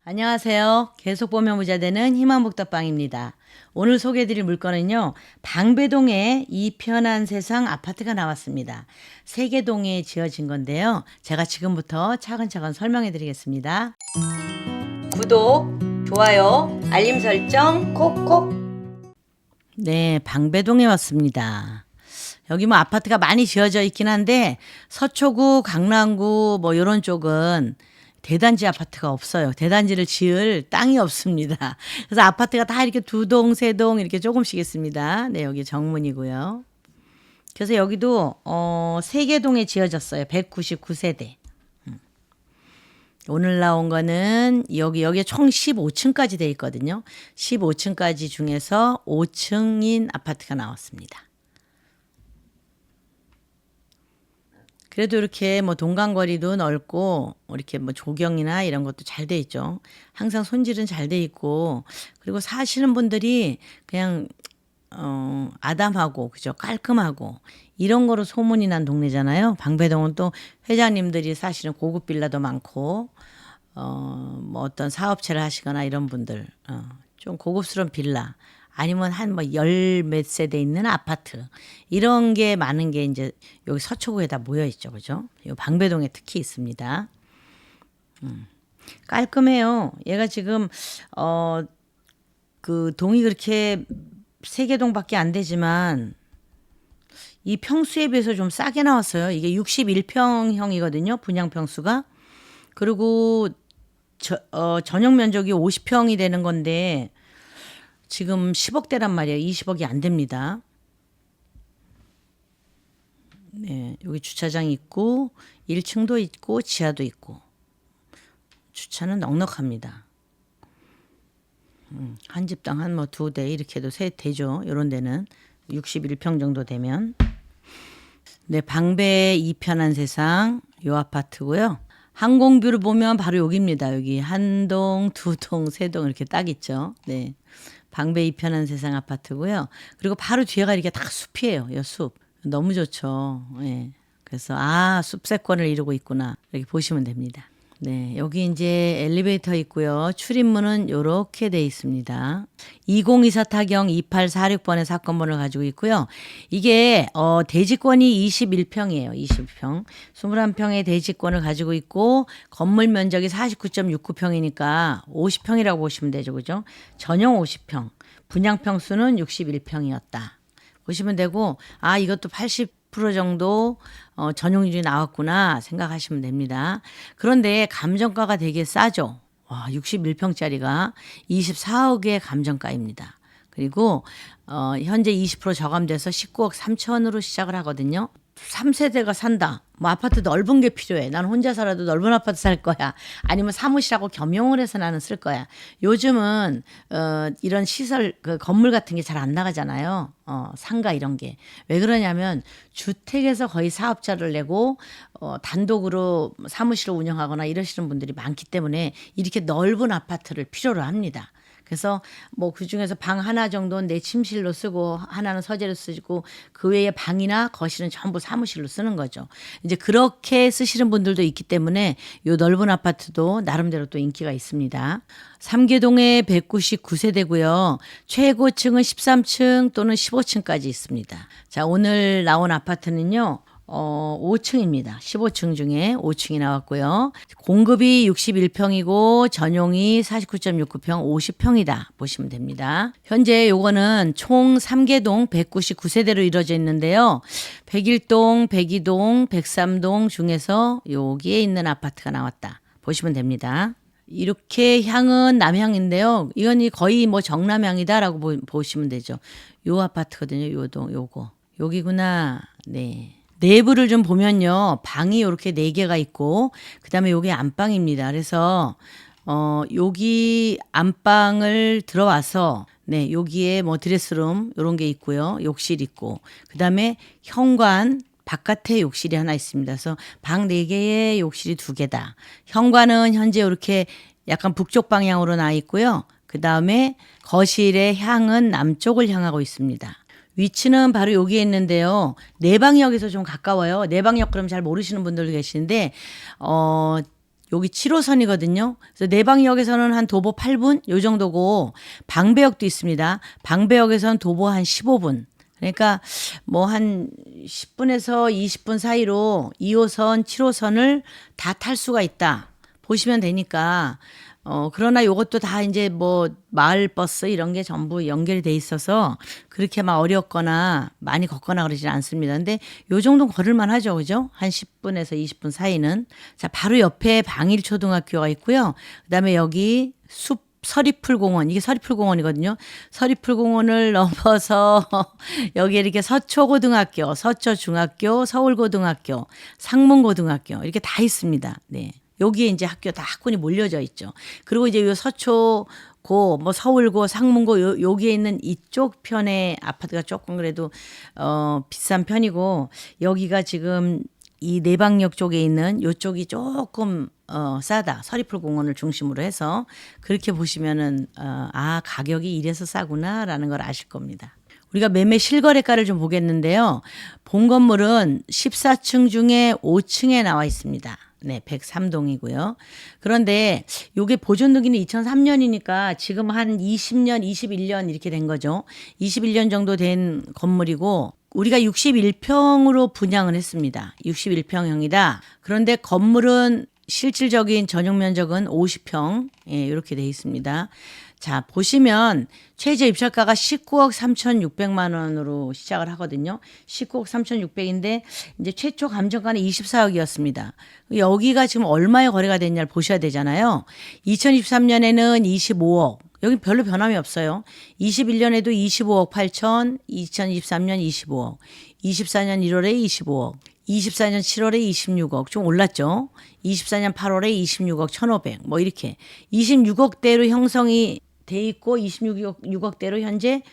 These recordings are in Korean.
안녕하세요. 계속 보면 부자 되는 희망복덕방입니다. 오늘 소개해드릴 물건은요. 방배동에 이 편한 세상 아파트가 나왔습니다. 세계동에 지어진 건데요. 제가 지금부터 차근차근 설명해드리겠습니다. 구독, 좋아요, 알림 설정 콕콕. 네, 방배동에 왔습니다. 여기 뭐 아파트가 많이 지어져 있긴 한데 서초구, 강남구 뭐 이런 쪽은 대단지 아파트가 없어요. 대단지를 지을 땅이 없습니다. 그래서 아파트가 다 이렇게 두 동, 세 동 이렇게 조금씩 있습니다. 네, 여기 정문이고요. 그래서 여기도 세계동에 지어졌어요. 199세대. 오늘 나온 거는 여기에 총 15층까지 돼 있거든요. 15층까지 중에서 5층인 아파트가 나왔습니다. 그래도 이렇게 뭐 동간거리도 넓고 이렇게 뭐 조경이나 이런 것도 잘 돼 있죠. 항상 손질은 잘 돼 있고 그리고 사시는 분들이 그냥 아담하고 그죠, 깔끔하고 이런 거로 소문이 난 동네잖아요. 방배동은 또 회장님들이 사시는 고급 빌라도 많고 뭐 어떤 사업체를 하시거나 이런 분들 좀 고급스러운 빌라 아니면 한 뭐 열 몇 세대 있는 아파트 이런 게 많은 게 이제 여기 서초구에다 모여 있죠, 그죠? 요 방배동에 특히 있습니다. 깔끔해요. 얘가 지금 그 동이 그렇게 세개동밖에 안 되지만 이 평수에 비해서 좀 싸게 나왔어요. 이게 61평형이거든요, 분양 평수가. 그리고 전용 면적이 50평이 되는 건데 지금 10억대란 말이에요. 20억이 안 됩니다. 네, 여기 주차장이 있고 1층도 있고 지하도 있고 주차는 넉넉합니다. 한 집당 한 뭐 2대 이렇게 해도 세 대죠. 이런 데는 61평 정도 되면. 네, 방배 이편한 세상 요 아파트고요. 항공뷰를 보면 바로 여기입니다. 여기 한 동, 두 동, 세 동 이렇게 딱 있죠. 네. 방배 이편한 세상 아파트고요. 그리고 바로 뒤에가 이렇게 다 숲이에요. 요 숲. 너무 좋죠. 예. 그래서 숲세권을 이루고 있구나. 이렇게 보시면 됩니다. 네, 여기 이제 엘리베이터 있고요. 출입문은 이렇게 돼 있습니다. 2024 타경 2846번의 사건번호를 가지고 있고요. 이게 대지권이 21평이에요. 21평. 21평의 대지권을 가지고 있고 건물 면적이 49.69평이니까 50평이라고 보시면 되죠. 그죠? 전용 50평. 분양 평수는 61평이었다. 보시면 되고 이것도 80% 정도 전용률이 나왔구나 생각하시면 됩니다. 그런데 감정가가 되게 싸죠. 와, 61평짜리가 24억의 감정가입니다. 그리고 현재 20% 저감돼서 19억 3천으로 시작을 하거든요. 3세대가 산다. 뭐 아파트 넓은 게 필요해. 난 혼자 살아도 넓은 아파트 살 거야. 아니면 사무실하고 겸용을 해서 나는 쓸 거야. 요즘은 이런 시설 그 건물 같은 게 잘 안 나가잖아요. 상가 이런 게. 왜 그러냐면 주택에서 거의 사업자를 내고 단독으로 사무실을 운영하거나 이러시는 분들이 많기 때문에 이렇게 넓은 아파트를 필요로 합니다. 그래서 뭐 그중에서 방 하나 정도는 내 침실로 쓰고 하나는 서재로 쓰고 그 외에 방이나 거실은 전부 사무실로 쓰는 거죠. 이제 그렇게 쓰시는 분들도 있기 때문에 요 넓은 아파트도 나름대로 또 인기가 있습니다. 삼계동에 199세대고요. 최고층은 13층 또는 15층까지 있습니다. 자, 오늘 나온 아파트는요. 5층입니다. 15층 중에 5층이 나왔고요. 공급이 61평이고 전용이 49.69평 50평이다 보시면 됩니다. 현재 요거는 총 3개동 199세대로 이루어져 있는데요. 101동, 102동, 103동 중에서 여기에 있는 아파트가 나왔다 보시면 됩니다. 이렇게 향은 남향인데요. 이건 거의 뭐 정남향이다라고 보시면 되죠. 요 아파트거든요. 요 동, 요거. 여기구나. 네. 내부를 좀 보면요. 방이 이렇게 4개가 있고 그다음에 요게 안방입니다. 그래서 여기 안방을 들어와서 네, 여기에 뭐 드레스룸 요런 게 있고요. 욕실 있고 그다음에 현관 바깥에 욕실이 하나 있습니다. 그래서 방 4개에 욕실이 2개다. 현관은 현재 이렇게 약간 북쪽 방향으로 나 있고요. 그다음에 거실의 향은 남쪽을 향하고 있습니다. 위치는 바로 여기에 있는데요. 내방역에서 좀 가까워요. 내방역 그럼 잘 모르시는 분들 계시는데 여기 7호선이거든요. 그래서 내방역에서는 한 도보 8분 요 정도고 방배역도 있습니다. 방배역에서는 도보 한 15분. 그러니까 뭐 한 10분에서 20분 사이로 2호선, 7호선을 다 탈 수가 있다. 보시면 되니까 그러나 요것도 다 이제 뭐 마을 버스 이런 게 전부 연결이 돼 있어서 그렇게 막 어렵거나 많이 걷거나 그러진 않습니다. 근데 요 정도는 걸을만 하죠. 그죠? 한 10분에서 20분 사이는. 자, 바로 옆에 방일초등학교가 있고요. 그다음에 여기 서리풀공원, 이게 서리풀공원이거든요. 서리풀공원을 넘어서 여기에 이렇게 서초고등학교, 서초중학교, 서울고등학교, 상문고등학교 이렇게 다 있습니다. 네. 여기에 이제 학교 다 학군이 몰려져 있죠. 그리고 이제 요 서초고, 뭐 서울고, 상문고 여기에 있는 이쪽 편의 아파트가 조금 그래도 비싼 편이고 여기가 지금 이 내방역 쪽에 있는 요쪽이 조금 싸다. 서리풀공원을 중심으로 해서 그렇게 보시면은 가격이 이래서 싸구나라는 걸 아실 겁니다. 우리가 매매 실거래가를 좀 보겠는데요. 본 건물은 14층 중에 5층에 나와 있습니다. 네, 103동이고요. 그런데 요게 보존 등기는 2003년이니까 지금 한 20년, 21년 이렇게 된 거죠. 21년 정도 된 건물이고 우리가 61평으로 분양을 했습니다. 61평형이다. 그런데 건물은 실질적인 전용 면적은 50평. 예, 이렇게 돼 있습니다. 자, 보시면 최저 입찰가가 19억 3,600만 원으로 시작을 하거든요. 19억 3,600인데 이제 최초 감정가는 24억이었습니다. 여기가 지금 얼마에 거래가 됐냐를 보셔야 되잖아요. 2023년에는 25억. 여기 별로 변함이 없어요. 21년에도 25억 8천, 2023년 25억, 24년 1월에 25억, 24년 7월에 26억, 좀 올랐죠. 24년 8월에 26억 1,500, 뭐 이렇게 26억대로 형성이 돼 있고 26억대로 현재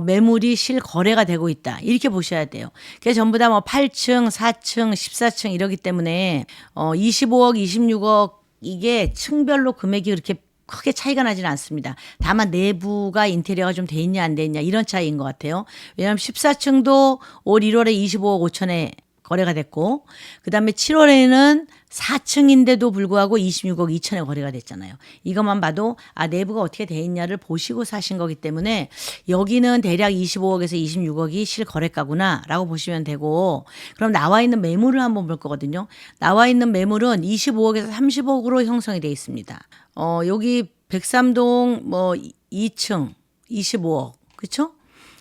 매물이 실거래가 되고 있다. 이렇게 보셔야 돼요. 그게 전부 다 뭐 8층, 4층, 14층 이러기 때문에 25억, 26억 이게 층별로 금액이 그렇게 크게 차이가 나지는 않습니다. 다만 내부가 인테리어가 좀 돼 있냐 안 돼 있냐 이런 차이인 것 같아요. 왜냐하면 14층도 올 1월에 25억 5천에 거래가 됐고 그다음에 7월에는 4층인데도 불구하고 26억 2천에 거래가 됐잖아요. 이것만 봐도 내부가 어떻게 돼 있냐를 보시고 사신 거기 때문에 여기는 대략 25억에서 26억이 실거래가구나라고 보시면 되고 그럼 나와 있는 매물을 한번 볼 거거든요. 나와 있는 매물은 25억에서 30억으로 형성이 돼 있습니다. 여기 103동 뭐 2층 25억 그렇죠?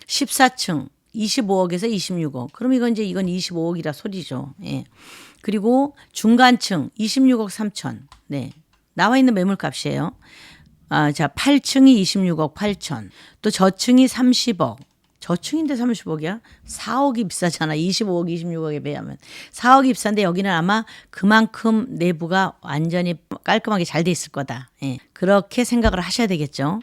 14층 25억에서 26억. 그럼 이건 25억이라 소리죠. 예. 그리고 중간층 26억 3천. 네. 나와 있는 매물값이에요. 자, 8층이 26억 8천. 또 저층이 30억. 저층인데 30억이야? 4억이 비싸잖아. 25억, 26억에 비하면. 4억이 비싼데 여기는 아마 그만큼 내부가 완전히 깔끔하게 잘 돼 있을 거다. 예. 그렇게 생각을 하셔야 되겠죠.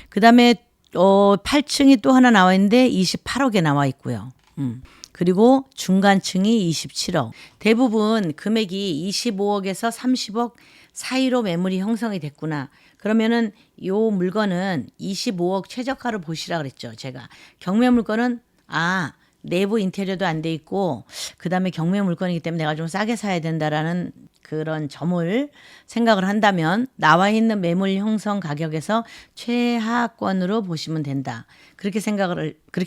그 다음에 8층이 또 하나 나와 있는데 28억에 나와 있고요. 그리고 중간층이 27억. 대부분 금액이 25억에서 30억 사이로 매물이 형성이 됐구나. 그러면은 요 물건은 25억 최저가를 보시라 그랬죠. 제가 경매 물건은 내부 인테리어도 안 돼 있고 그다음에 경매 물건이기 때문에 내가 좀 싸게 사야 된다라는 그런 점을 생각을 한다면 나와 있는 매물 형성 가격에서 최하권으로 보시면 된다. 그렇게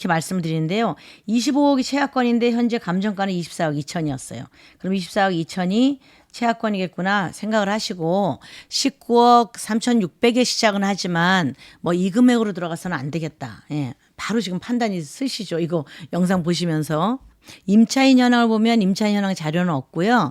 말씀을 드리는데요. 25억이 최하권인데 현재 감정가는 24억 2천이었어요. 그럼 24억 2천이 최하권이겠구나 생각을 하시고 19억 3,600에 시작은 하지만 뭐 이 금액으로 들어가서는 안 되겠다. 예. 바로 지금 판단이 쓰시죠. 이거 영상 보시면서. 임차인 현황을 보면 임차인 현황 자료는 없고요.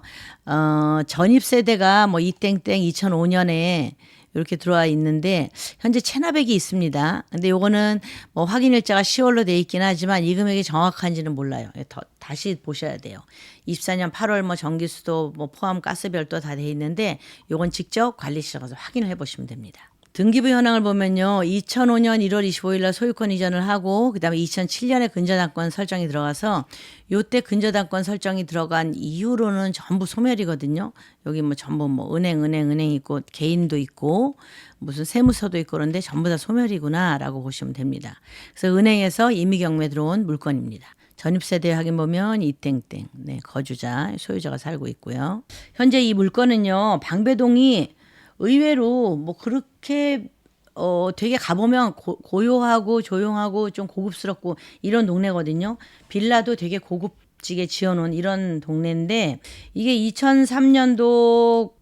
전입 세대가 뭐 이땡땡 2005년에 이렇게 들어와 있는데 현재 체납액이 있습니다. 근데 요거는 뭐 확인 일자가 10월로 돼 있긴 하지만 이 금액이 정확한지는 몰라요. 다시 보셔야 돼요. 24년 8월 뭐 전기수도 뭐 포함 가스별도 다 돼 있는데 요건 직접 관리실 가서 확인을 해 보시면 됩니다. 등기부 현황을 보면요. 2005년 1월 25일 날 소유권 이전을 하고 그다음에 2007년에 근저당권 설정이 들어가서 요때 근저당권 설정이 들어간 이후로는 전부 소멸이거든요. 여기 뭐 전부 뭐 은행 있고 개인도 있고 무슨 세무서도 있고 그런데 전부 다 소멸이구나라고 보시면 됩니다. 그래서 은행에서 임의 경매 들어온 물건입니다. 전입세대 확인 보면 이땡땡 네, 거주자 소유자가 살고 있고요. 현재 이 물건은요 방배동이 의외로 뭐 그렇게 되게 가보면 고요하고 조용하고 좀 고급스럽고 이런 동네거든요. 빌라도 되게 고급지게 지어놓은 이런 동네인데 이게 2003년도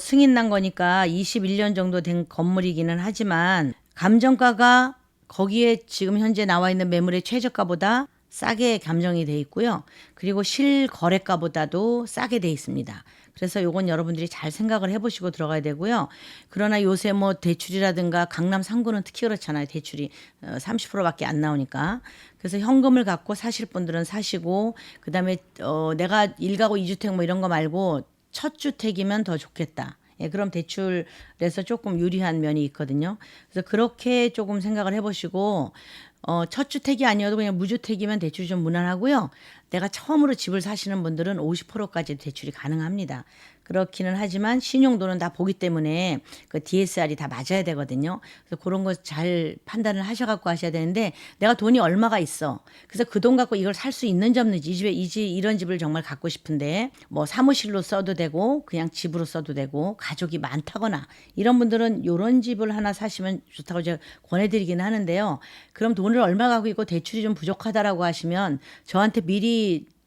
승인 난 거니까 21년 정도 된 건물이기는 하지만 감정가가 거기에 지금 현재 나와 있는 매물의 최저가보다 싸게 감정이 돼 있고요. 그리고 실거래가보다도 싸게 돼 있습니다. 그래서 요건 여러분들이 잘 생각을 해보시고 들어가야 되고요. 그러나 요새 뭐 대출이라든가 강남 상구는 특히 그렇잖아요. 대출이 30%밖에 안 나오니까. 그래서 현금을 갖고 사실 분들은 사시고 그다음에 내가 1가구 2주택 뭐 이런 거 말고 첫 주택이면 더 좋겠다. 예, 그럼 대출에서 조금 유리한 면이 있거든요. 그래서 그렇게 조금 생각을 해보시고 첫 주택이 아니어도 그냥 무주택이면 대출이 좀 무난하고요. 내가 처음으로 집을 사시는 분들은 50%까지 대출이 가능합니다. 그렇기는 하지만 신용도는 다 보기 때문에 그 DSR이 다 맞아야 되거든요. 그래서 그런 거 잘 판단을 하셔갖고 하셔야 되는데 내가 돈이 얼마가 있어. 그래서 그 돈 갖고 이걸 살 수 있는지 없는지 이 집에 이런 집을 정말 갖고 싶은데 뭐 사무실로 써도 되고 그냥 집으로 써도 되고 가족이 많다거나 이런 분들은 이런 집을 하나 사시면 좋다고 제가 권해드리긴 하는데요. 그럼 돈을 얼마 갖고 있고 대출이 좀 부족하다라고 하시면 저한테 미리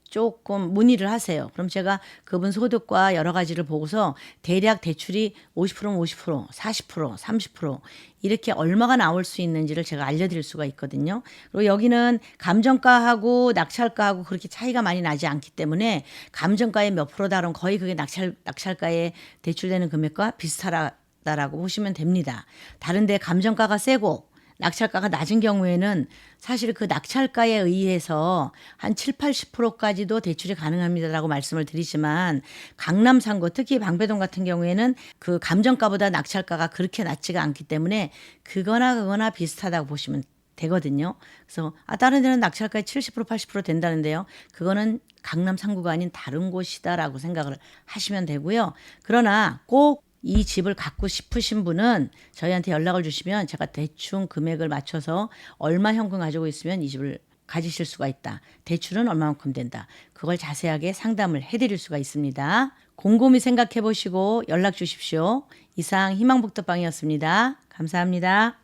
조금 문의를 하세요. 그럼 제가 그분 소득과 여러 가지를 보고서 대략 대출이 50%면 50%, 40%, 30% 이렇게 얼마가 나올 수 있는지를 제가 알려드릴 수가 있거든요. 그리고 여기는 감정가하고 낙찰가하고 그렇게 차이가 많이 나지 않기 때문에 감정가의 몇 프로다 그러면 거의 그게 낙찰가에 대출되는 금액과 비슷하다라고 보시면 됩니다. 다른데 감정가가 세고 낙찰가가 낮은 경우에는 사실 그 낙찰가에 의해서 한 7, 80%까지도 대출이 가능합니다라고 말씀을 드리지만 강남 상구 특히 방배동 같은 경우에는 그 감정가보다 낙찰가가 그렇게 낮지가 않기 때문에 그거나 비슷하다고 보시면 되거든요. 그래서 다른 데는 낙찰가에 70% 80% 된다는데요. 그거는 강남 상구가 아닌 다른 곳이다라고 생각을 하시면 되고요. 그러나 꼭 이 집을 갖고 싶으신 분은 저희한테 연락을 주시면 제가 대충 금액을 맞춰서 얼마 현금 가지고 있으면 이 집을 가지실 수가 있다. 대출은 얼마만큼 된다. 그걸 자세하게 상담을 해드릴 수가 있습니다. 곰곰이 생각해 보시고 연락 주십시오. 이상 희망복덕방이었습니다. 감사합니다.